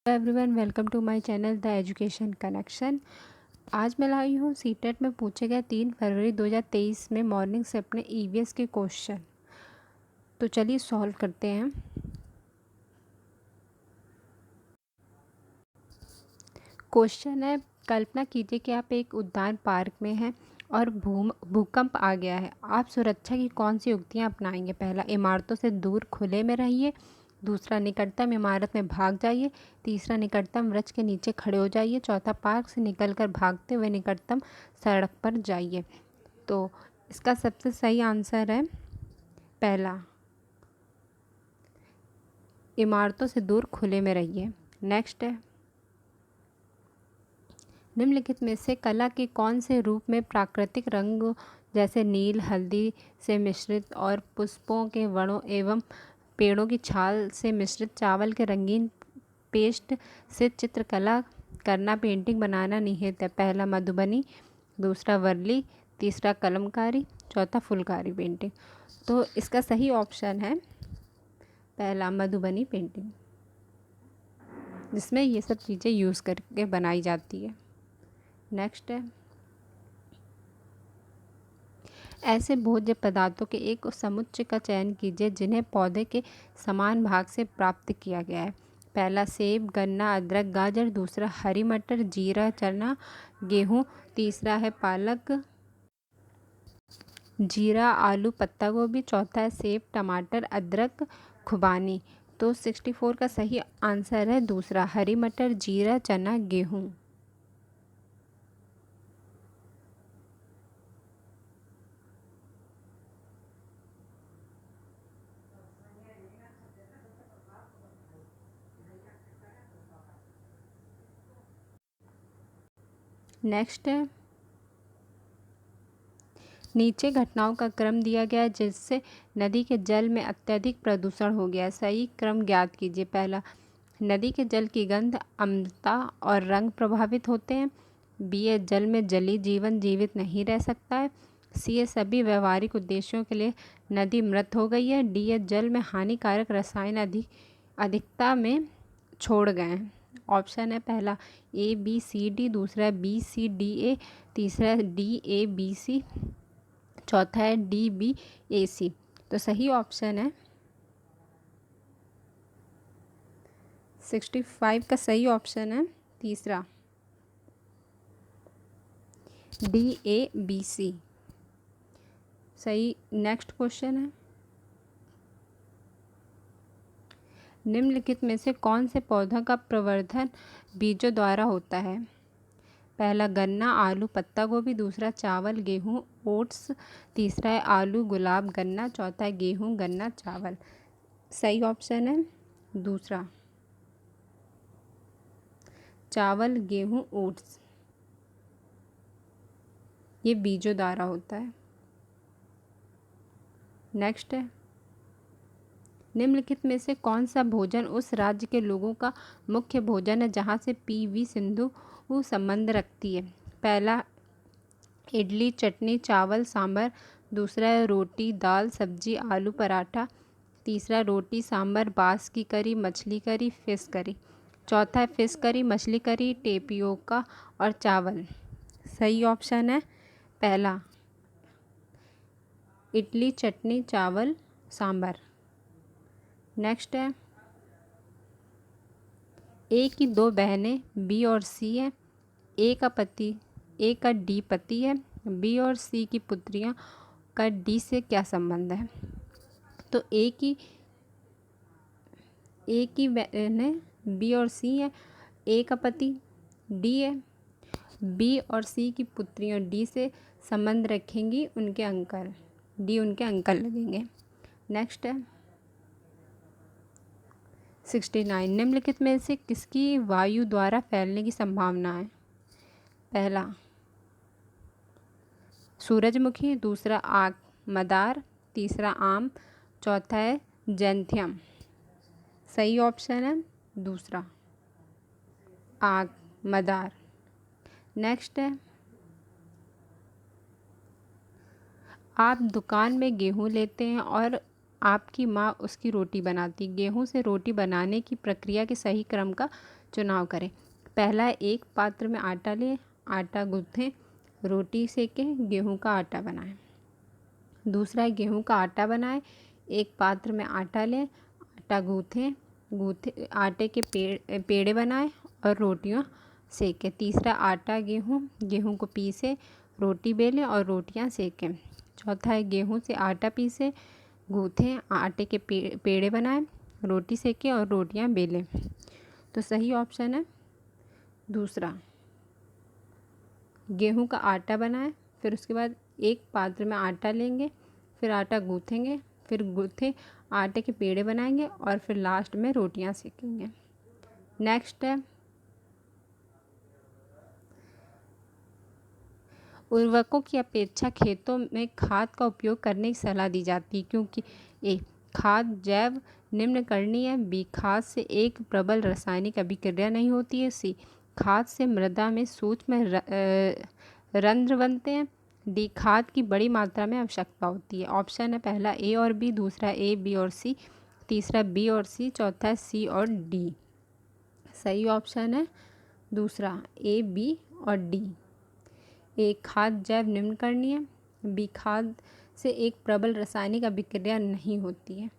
Everyone, welcome to my channel the education connection. आज मैं लाई हूँ सीटेट में पूछे गए 3 फरवरी 2023 में मॉर्निंग से अपने ईवीएस के क्वेश्चन। तो चलिए सॉल्व करते हैं। क्वेश्चन है, कल्पना कीजिए कि आप एक उद्यान पार्क में हैं और भूकंप आ गया है। आप सुरक्षा की कौन सी युक्तियाँ अपनाएंगे? पहला, इमारतों से दूर खुले में रहिए। दूसरा, निकटतम इमारत में भाग जाइए। तीसरा, निकटतम वृक्ष के नीचे खड़े हो जाइए। चौथा, पार्क से निकलकर भागते हुए निकटतम सड़क पर जाइए। तो इसका सबसे सही आंसर है पहला, इमारतों से दूर खुले में रहिए। नेक्स्ट है, निम्नलिखित में से कला के कौन से रूप में प्राकृतिक रंग जैसे नील, हल्दी से मिश्रित और पुष्पों के वनों एवं पेड़ों की छाल से मिश्रित चावल के रंगीन पेस्ट से चित्रकला करना, पेंटिंग बनाना निहित है? पहला, मधुबनी। दूसरा, वर्ली। तीसरा, कलमकारी। चौथा, फुलकारी पेंटिंग। तो इसका सही ऑप्शन है पहला, मधुबनी पेंटिंग, जिसमें ये सब चीज़ें यूज़ करके बनाई जाती है। नेक्स्ट है, ऐसे भोज्य पदार्थों के एक समुच्चय का चयन कीजिए जिन्हें पौधे के समान भाग से प्राप्त किया गया है। पहला, सेब, गन्ना, अदरक, गाजर। दूसरा, हरी मटर, जीरा, चना, गेहूँ। तीसरा है पालक, जीरा, आलू, पत्ता गोभी। चौथा है सेब, टमाटर, अदरक, खुबानी। तो 64 का सही आंसर है दूसरा, हरी मटर, जीरा, चना, गेहूँ। नेक्स्ट है, नीचे घटनाओं का क्रम दिया गया है जिससे नदी के जल में अत्यधिक प्रदूषण हो गया है। सही क्रम ज्ञात कीजिए। पहला, नदी के जल की गंध, अम्लता और रंग प्रभावित होते हैं। बी है, जल में जलीय जीवन जीवित नहीं रह सकता है। सी है, सभी व्यवहारिक उद्देश्यों के लिए नदी मृत हो गई है। डी है, जल में हानिकारक रसायन अधिकता में छोड़ गए हैं। ऑप्शन है पहला, ए बी सी डी। दूसरा है बी सी डी ए। तीसरा है डी ए बी सी। चौथा है डी बी ए सी। तो सही ऑप्शन है 65 का सही ऑप्शन है तीसरा, डी ए बी सी सही। नेक्स्ट क्वेश्चन है, निम्नलिखित में से कौन से पौधा का प्रवर्धन बीजों द्वारा होता है? पहला, गन्ना, आलू, पत्ता गोभी। दूसरा, चावल, गेहूँ, ओट्स। तीसरा है आलू, गुलाब, गन्ना। चौथा है गेहूँ, गन्ना, चावल। सही ऑप्शन है दूसरा, चावल, गेहूँ, ओट्स। ये बीजों द्वारा होता है। नेक्स्ट है, निम्नलिखित में से कौन सा भोजन उस राज्य के लोगों का मुख्य भोजन है जहाँ से पी.वी. सिंधु संबंध रखती है? पहला, इडली, चटनी, चावल, सांभर। दूसरा है रोटी, दाल, सब्जी, आलू पराठा। तीसरा, रोटी, सांभर, बांस की करी, मछली करी, फिश करी। चौथा है फिश करी, मछली करी, टेपियोका और चावल। सही ऑप्शन है पहला, इडली, चटनी, चावल, सांभर। नेक्स्ट है, ए की 2 बहनें बी और सी हैं। ए का डी पति है। बी और सी की पुत्रियां का डी से क्या संबंध है? तो ए की बहनें बी और सी हैं, ए का पति डी है। बी और सी की पुत्रियां डी से संबंध रखेंगी, उनके अंकल, डी उनके अंकल लगेंगे। नेक्स्ट है 69, निम्नलिखित में से किसकी वायु द्वारा फैलने की संभावना है? पहला, सूरजमुखी। दूसरा, आग, मदार। तीसरा, आम। चौथा है जैंथियम। सही ऑप्शन है दूसरा, आग, मदार। नेक्स्ट है, आप दुकान में गेहूँ लेते हैं और आपकी माँ उसकी रोटी बनाती। गेहूँ से रोटी बनाने की प्रक्रिया के सही क्रम का चुनाव करें। पहला, एक पात्र में आटा लें, आटा गूँथें, रोटी सेकें, गेहूं का आटा बनाएं। दूसरा, गेहूं का आटा बनाएं, एक पात्र में आटा लें, आटा गूँथें, आटे के पेड़े बनाएं और रोटियां सेकें। तीसरा, आटा गेहूं को पीसें, रोटी बेलें और रोटियां सेकें। चौथा है, गेहूं से आटा पीसें, गूँथें, आटे के पेड़े बनाएं, रोटी सेकें और रोटियां बेलें। तो सही ऑप्शन है दूसरा, गेहूं का आटा बनाएं, फिर उसके बाद एक पात्र में आटा लेंगे, फिर आटा गूँथेंगे, फिर गूँथे आटे के पेड़े बनाएंगे और फिर लास्ट में रोटियां सेकेंगे। नेक्स्ट है, उर्वरकों की अपेक्षा खेतों में खाद का उपयोग करने की सलाह दी जाती है क्योंकि ए, खाद जैव निम्नकर्णीय है, बी, खाद से एक प्रबल रासायनिक अभिक्रिया नहीं होती है, सी, खाद से मृदा में सूक्ष्म रंध्र बनते हैं, डी, खाद की बड़ी मात्रा में आवश्यकता होती है। ऑप्शन है पहला ए और बी, दूसरा ए, बी और सी, तीसरा बी और सी, चौथा है सी और डी। सही ऑप्शन है दूसरा, ए, बी और डी। ए, खाद जैव निम्नकर्णीय है, बी, खाद से एक प्रबल रासायनिक अभिक्रिया नहीं होती है,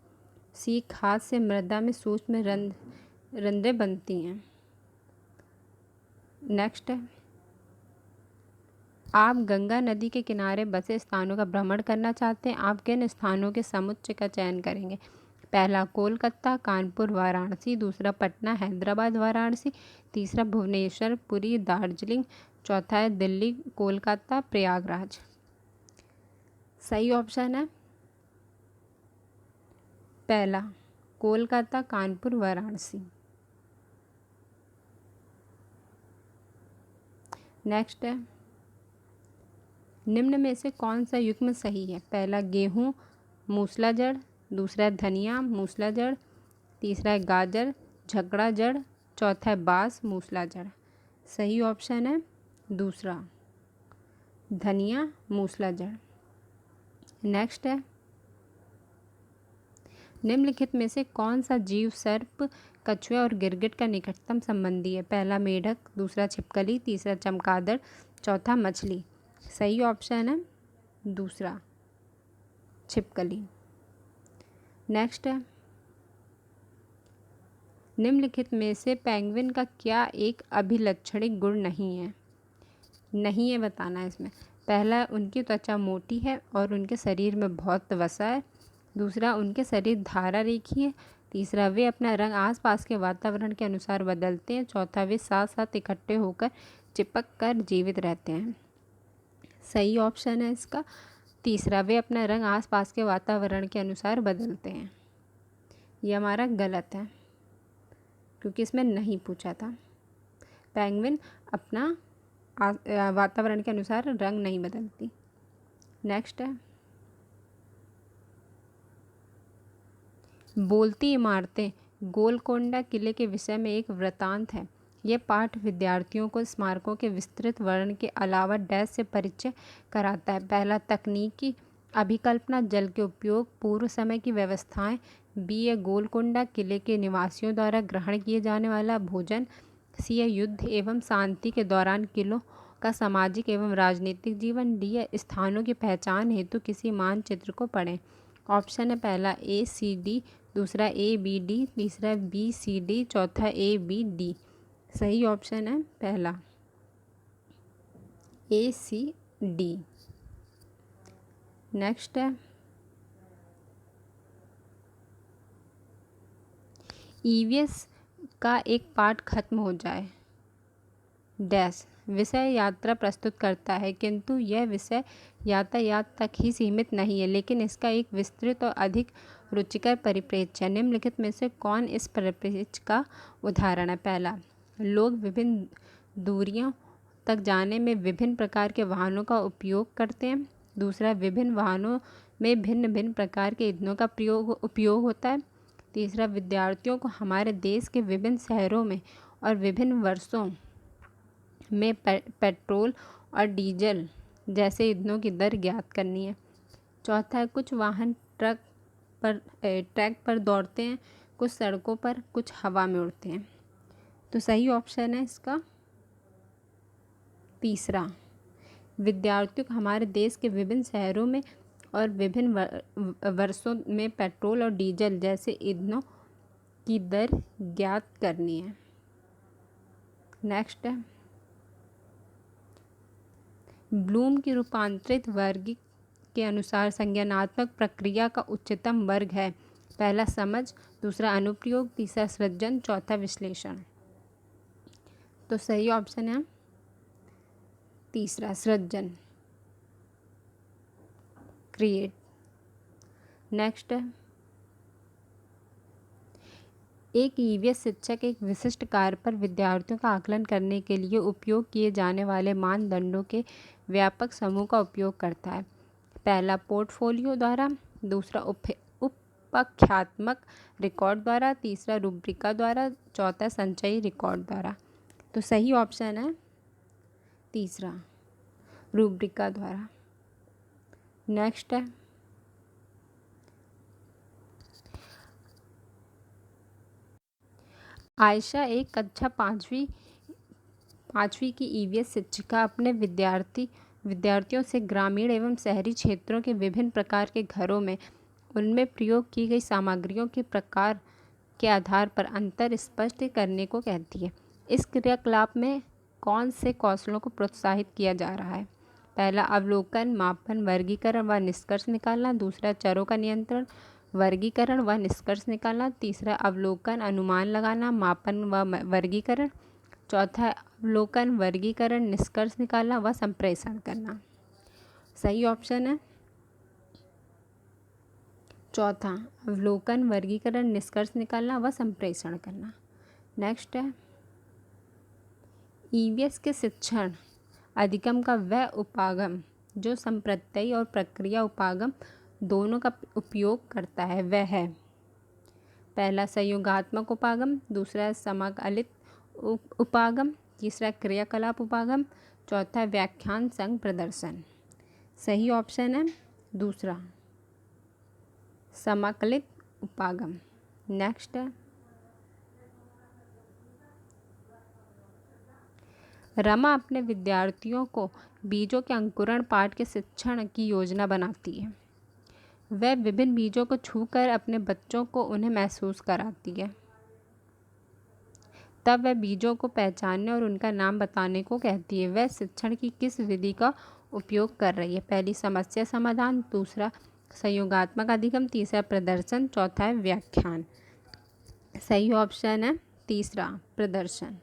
सी, खाद से मृदा में सूक्ष्म रंध्रें बनती हैं। नेक्स्ट है, आप गंगा नदी के किनारे बसे स्थानों का भ्रमण करना चाहते हैं, आप किन स्थानों के समुच्चय का चयन करेंगे? पहला, कोलकाता, कानपुर, वाराणसी, दूसरा पटना, हैदराबाद, वाराणसी, तीसरा भुवनेश्वर, पुरी, दार्जिलिंग, चौथा है दिल्ली, कोलकाता, प्रयागराज। सही ऑप्शन है पहला, कोलकाता, कानपुर, वाराणसी। नेक्स्ट है, निम्न में से कौन सा युग्म सही है? पहला, गेहूं मूसला जड़, दूसरा है धनिया मूसला जड़, तीसरा है गाजर झगड़ा जड़, चौथा है बांस मूसला जड़। सही ऑप्शन है दूसरा, धनिया मूसला जड़। नेक्स्ट है, निम्नलिखित में से कौन सा जीव सर्प, कछुए और गिरगिट का निकटतम संबंधी है? पहला, मेढक, दूसरा छिपकली, तीसरा चमगादड़, चौथा मछली। सही ऑप्शन है दूसरा, छिपकली। नेक्स्ट है, निम्नलिखित में से पेंगुइन का क्या एक अभिलक्षणिक गुण नहीं है? नहीं है बताना है इसमें। पहला, उनकी त्वचा मोटी है और उनके शरीर में बहुत वसा है, दूसरा, उनके शरीर धारा रेखी है, तीसरा, वे अपना रंग आसपास के वातावरण के अनुसार बदलते हैं, चौथा, वे साथ साथ इकट्ठे होकर चिपक कर जीवित रहते हैं। सही ऑप्शन है इसका तीसरा, वे अपना रंग आसपास के वातावरण के अनुसार बदलते हैं। यह हमारा गलत है क्योंकि इसमें नहीं पूछा था। पेंगुइन अपना वातावरण के अनुसार रंग नहीं बदलती। नेक्स्ट है, बोलती इमारतें गोलकोंडा किले के विषय में एक वृत्तांत है। यह पाठ विद्यार्थियों को स्मारकों के विस्तृत वर्णन के अलावा डैश से परिचय कराता है। पहला, तकनीकी अभिकल्पना, जल के उपयोग, पूर्व समय की व्यवस्थाएं, बी है गोलकोंडा किले के निवासियों द्वारा ग्रहण किए जाने वाला भोजन, सी है युद्ध एवं शांति के दौरान किलों का सामाजिक एवं राजनीतिक जीवन, डी है स्थानों की पहचान हेतु किसी मानचित्र को पढ़ें। ऑप्शन है पहला ए सी डी, दूसरा ए बी डी, तीसरा बी सी डी, चौथा ए बी डी। सही ऑप्शन है पहला ए सी डी। नेक्स्ट है, ईवीएस का एक पाठ खत्म हो जाए डैश विषय यात्रा प्रस्तुत करता है, किंतु यह विषय यातायात तक ही सीमित नहीं है, लेकिन इसका एक विस्तृत और अधिक रुचिकर परिप्रेक्ष्य है। निम्नलिखित में से कौन इस परिप्रेक्ष्य का उदाहरण है? पहला, लोग विभिन्न दूरियों तक जाने में विभिन्न प्रकार के वाहनों का उपयोग करते हैं। दूसरा, विभिन्न वाहनों में भिन्न भिन्न प्रकार के ईंधनों का उपयोग होता है। तीसरा, विद्यार्थियों को हमारे देश के विभिन्न शहरों में और विभिन्न वर्षों में पेट्रोल और डीजल जैसे ईंधनों की दर ज्ञात करनी है। चौथा है, कुछ वाहन ट्रैक पर दौड़ते हैं, कुछ सड़कों पर, कुछ हवा में उड़ते हैं। तो सही ऑप्शन है इसका तीसरा। विद्यार्थियों को हमारे देश के विभिन्न शहरों में और विभिन्न वर्षों में पेट्रोल और डीजल जैसे ईंधनों की दर ज्ञात करनी है। नेक्स्ट है, ब्लूम की रूपांतरित वर्ग के अनुसार संज्ञानात्मक प्रक्रिया का उच्चतम वर्ग है। पहला समझ, दूसरा अनुप्रयोग, तीसरा सृजन, चौथा विश्लेषण। तो सही ऑप्शन है तीसरा, सृजन, क्रिएट। नेक्स्ट है, एक ईवीएस शिक्षक एक विशिष्ट कार्य पर विद्यार्थियों का आकलन करने के लिए उपयोग किए जाने वाले मानदंडों के व्यापक समूह का उपयोग करता है। पहला पोर्टफोलियो द्वारा, दूसरा उपख्यात्मक रिकॉर्ड द्वारा, तीसरा रूब्रिका द्वारा, चौथा संचयी रिकॉर्ड द्वारा। तो सही ऑप्शन है तीसरा, रूब्रिका द्वारा। नेक्स्ट है, आयशा एक कक्षा पाँचवीं की ईवीएस शिक्षिका अपने विद्यार्थियों से ग्रामीण एवं शहरी क्षेत्रों के विभिन्न प्रकार के घरों में उनमें प्रयोग की गई सामग्रियों के प्रकार के आधार पर अंतर स्पष्ट करने को कहती है। इस क्रियाकलाप में कौन से कौशलों को प्रोत्साहित किया जा रहा है? पहला अवलोकन, मापन, वर्गीकरण व निष्कर्ष निकालना, दूसरा चरों का नियंत्रण, वर्गीकरण व निष्कर्ष निकालना, तीसरा अवलोकन, अनुमान लगाना, मापन व वर्गीकरण, चौथा अवलोकन, वर्गीकरण, निष्कर्ष निकालना व संप्रेषण करना। सही ऑप्शन है चौथा, अवलोकन, वर्गीकरण, निष्कर्ष निकालना व संप्रेषण करना। नेक्स्ट है, ईवीएस के शिक्षण अधिगम का वह उपागम जो संप्रत्ययी और प्रक्रिया उपागम दोनों का उपयोग करता है वह है। पहला संयोगात्मक उपागम, दूसरा समाकलित उपागम, तीसरा क्रियाकलाप उपागम, चौथा व्याख्यान संग प्रदर्शन। सही ऑप्शन है दूसरा, समाकलित उपागम। नेक्स्ट है, रमा अपने विद्यार्थियों को बीजों के अंकुरण पाठ के शिक्षण की योजना बनाती है। वह विभिन्न बीजों को छूकर अपने बच्चों को उन्हें महसूस कराती है। तब वह बीजों को पहचानने और उनका नाम बताने को कहती है। वह शिक्षण की किस विधि का उपयोग कर रही है? पहली समस्या समाधान, दूसरा संयोगात्मक अधिगम, तीसरा प्रदर्शन, चौथा है व्याख्यान। सही ऑप्शन है तीसरा, प्रदर्शन।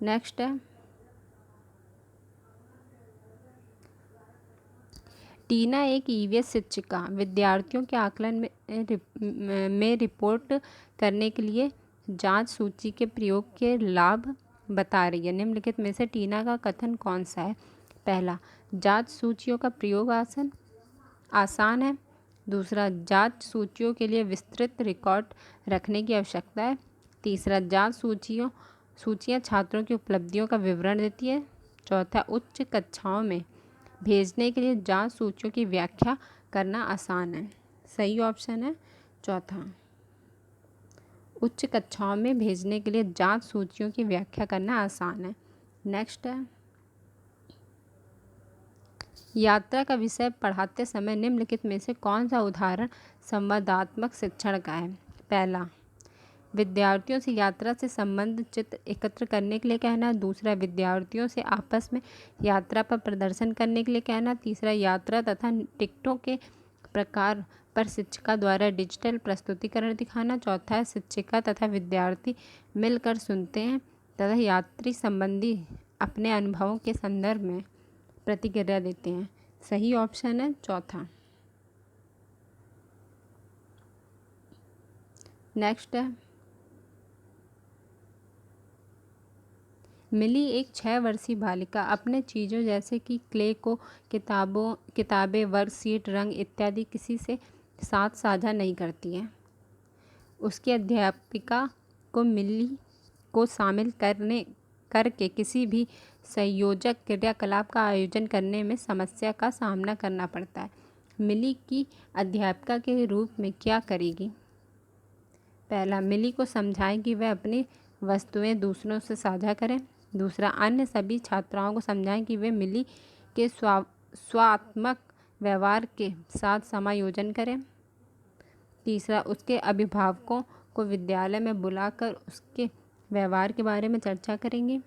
नेक्स्ट है, टीना एक ईवीएस शिक्षिका विद्यार्थियों के आकलन में रिपोर्ट करने के लिए जांच सूची के प्रयोग के लाभ बता रही है। निम्नलिखित में से टीना का कथन कौन सा है? पहला, जांच सूचियों का प्रयोग आसान है। दूसरा, जांच सूचियों के लिए विस्तृत रिकॉर्ड रखने की आवश्यकता है। तीसरा, जांच सूचियाँ छात्रों की उपलब्धियों का विवरण देती है। चौथा, उच्च कक्षाओं में भेजने के लिए जांच सूचियों की व्याख्या करना आसान है। सही ऑप्शन है चौथा, उच्च कक्षाओं में भेजने के लिए जांच सूचियों की व्याख्या करना आसान है। नेक्स्ट है, यात्रा का विषय पढ़ाते समय निम्नलिखित में से कौन सा उदाहरण संवादात्मक शिक्षण का है? पहला, विद्यार्थियों से यात्रा से संबंधित चित्र एकत्र करने के लिए कहना। दूसरा, विद्यार्थियों से आपस में यात्रा पर प्रदर्शन करने के लिए कहना। तीसरा, यात्रा तथा टिकटों के प्रकार पर शिक्षिका द्वारा डिजिटल प्रस्तुतिकरण दिखाना। चौथा है, शिक्षिका तथा विद्यार्थी मिलकर सुनते हैं तथा यात्री संबंधी अपने अनुभवों के संदर्भ में प्रतिक्रिया देते हैं। सही ऑप्शन है चौथा। नेक्स्ट है, मिली एक 6 वर्षीय बालिका अपने चीज़ों जैसे कि क्ले को किताबें, वर्कशीट, रंग इत्यादि किसी से साथ साझा नहीं करती है। उसकी अध्यापिका को मिली को शामिल करके किसी भी संयोजक क्रियाकलाप का आयोजन करने में समस्या का सामना करना पड़ता है। मिली की अध्यापिका के रूप में क्या करेगी? पहला, मिली को समझाएं कि वह अपनी वस्तुएं दूसरों से साझा करें। दूसरा, अन्य सभी छात्राओं को समझाएं कि वे मिली के स्वात्मक व्यवहार के साथ समायोजन करें। तीसरा, उसके अभिभावकों को विद्यालय में बुलाकर उसके व्यवहार के बारे में चर्चा करेंगे।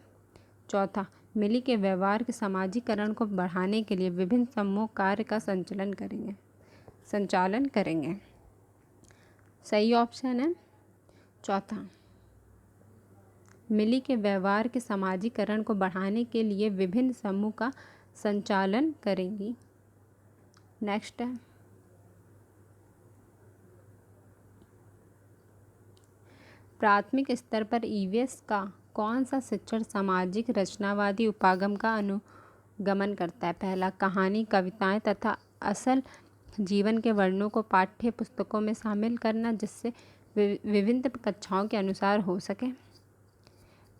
चौथा, मिली के व्यवहार के सामाजिकरण को बढ़ाने के लिए विभिन्न समूह कार्य का संचालन करेंगे। सही ऑप्शन है चौथा। मिली के व्यवहार के सामाजिकरण को बढ़ाने के लिए विभिन्न समूह का संचालन करेंगी। नेक्स्ट है, प्राथमिक स्तर पर ईवीएस का कौन सा शिक्षण सामाजिक रचनावादी उपागम का अनुगमन करता है? पहला, कहानी, कविताएं तथा असल जीवन के वर्णनों को पाठ्य पुस्तकों में शामिल करना जिससे विभिन्न कक्षाओं के अनुसार हो सके।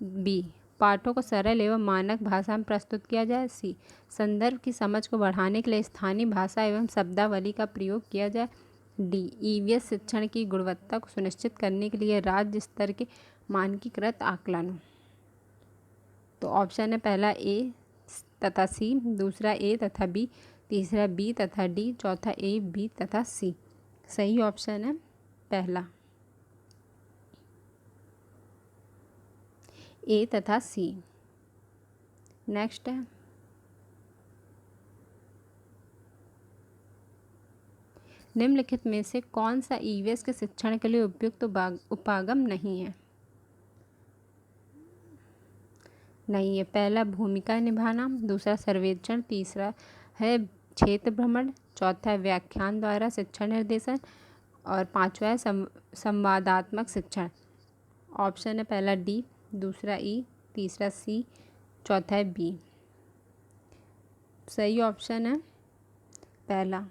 बी, पाठों को सरल एवं मानक भाषा में प्रस्तुत किया जाए। सी, संदर्भ की समझ को बढ़ाने के लिए स्थानीय भाषा एवं शब्दावली का प्रयोग किया जाए। डी, ईवीएस शिक्षण की गुणवत्ता को सुनिश्चित करने के लिए राज्य स्तर के मानकीकृत आकलन। तो ऑप्शन है पहला ए तथा सी, दूसरा ए तथा बी, तीसरा बी तथा डी, चौथा ए, बी तथा सी। सही ऑप्शन है पहला, ए तथा सी। नेक्स्ट है, निम्नलिखित में से कौन सा ईवीएस के शिक्षण के लिए उपयुक्त उपागम नहीं है? नहीं है। पहला, भूमिका निभाना, दूसरा सर्वेक्षण, तीसरा है क्षेत्र भ्रमण, चौथा है व्याख्यान द्वारा शिक्षण निर्देशन और पांचवा है संवादात्मक शिक्षण। ऑप्शन है पहला डी, दूसरा ई, तीसरा सी, चौथा है बी। सही ऑप्शन है पहला,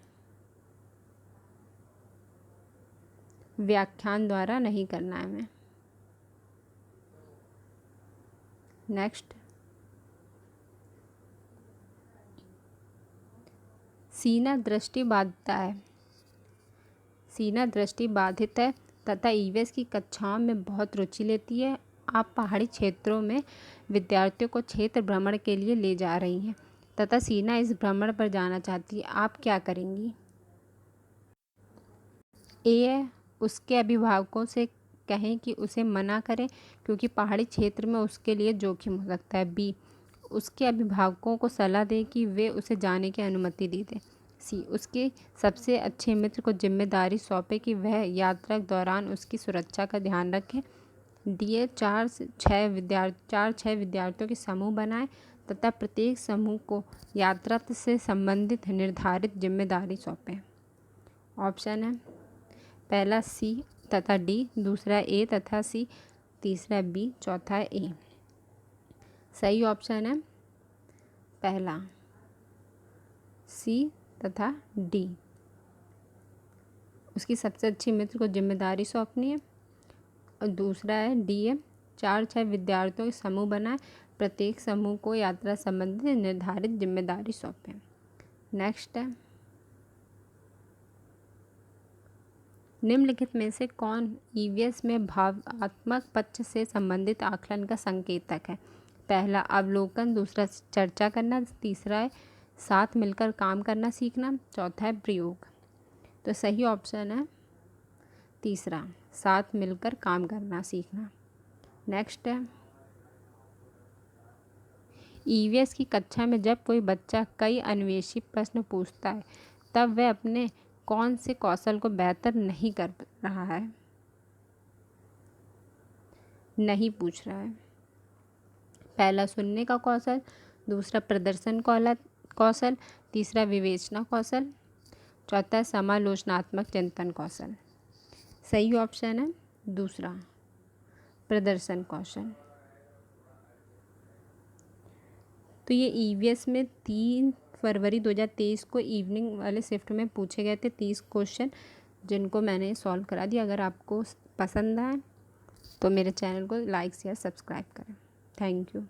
व्याख्यान द्वारा नहीं करना है हमें। नेक्स्ट, सीना दृष्टि बाधित है। सीना दृष्टि बाधित है तथा ईवीएस की कक्षाओं में बहुत रुचि लेती है। आप पहाड़ी क्षेत्रों में विद्यार्थियों को क्षेत्र भ्रमण के लिए ले जा रही हैं तथा सीना इस भ्रमण पर जाना चाहती है। आप क्या करेंगी? ए, उसके अभिभावकों से कहें कि उसे मना करें क्योंकि पहाड़ी क्षेत्र में उसके लिए जोखिम हो सकता है। बी, उसके अभिभावकों को सलाह दें कि वे उसे जाने की अनुमति दे दें। सी, उसके सबसे अच्छे मित्र को जिम्मेदारी सौंपे कि वह यात्रा के दौरान उसकी सुरक्षा का ध्यान रखें। डी, 4-6 विद्यार्थियों के समूह बनाएं तथा प्रत्येक समूह को यात्रा से संबंधित निर्धारित जिम्मेदारी सौंपें। ऑप्शन है पहला सी तथा डी, दूसरा ए तथा सी, तीसरा बी, चौथा ए। सही ऑप्शन है पहला सी तथा डी। उसकी सबसे अच्छी मित्र को जिम्मेदारी सौंपनी है। और दूसरा है डी है, 4-6 विद्यार्थियों के समूह बनाए, प्रत्येक समूह को यात्रा संबंधित निर्धारित जिम्मेदारी सौंपें। नेक्स्ट है, निम्नलिखित में से कौन ईवीएस में भावात्मक पक्ष से संबंधित आकलन का संकेतक है? पहला, अवलोकन, दूसरा चर्चा करना, तीसरा है साथ मिलकर काम करना सीखना, चौथा है प्रयोग। तो सही ऑप्शन है तीसरा, साथ मिलकर काम करना सीखना। नेक्स्ट है, ईवीएस की कक्षा में जब कोई बच्चा कई अन्वेषी प्रश्न पूछता है तब वह अपने कौन से कौशल को बेहतर नहीं कर रहा है? नहीं पूछ रहा है। पहला, सुनने का कौशल, दूसरा प्रदर्शन कौशल, तीसरा विवेचना कौशल, चौथा समालोचनात्मक चिंतन कौशल। सही ऑप्शन है दूसरा, प्रदर्शन कौशल। तो ये ईवीएस में 3 फरवरी 2023 को इवनिंग वाले शिफ्ट में पूछे गए थे 30 क्वेश्चन, जिनको मैंने सॉल्व करा दिया। अगर आपको पसंद आए तो मेरे चैनल को लाइक शेयर सब्सक्राइब करें। Thank you.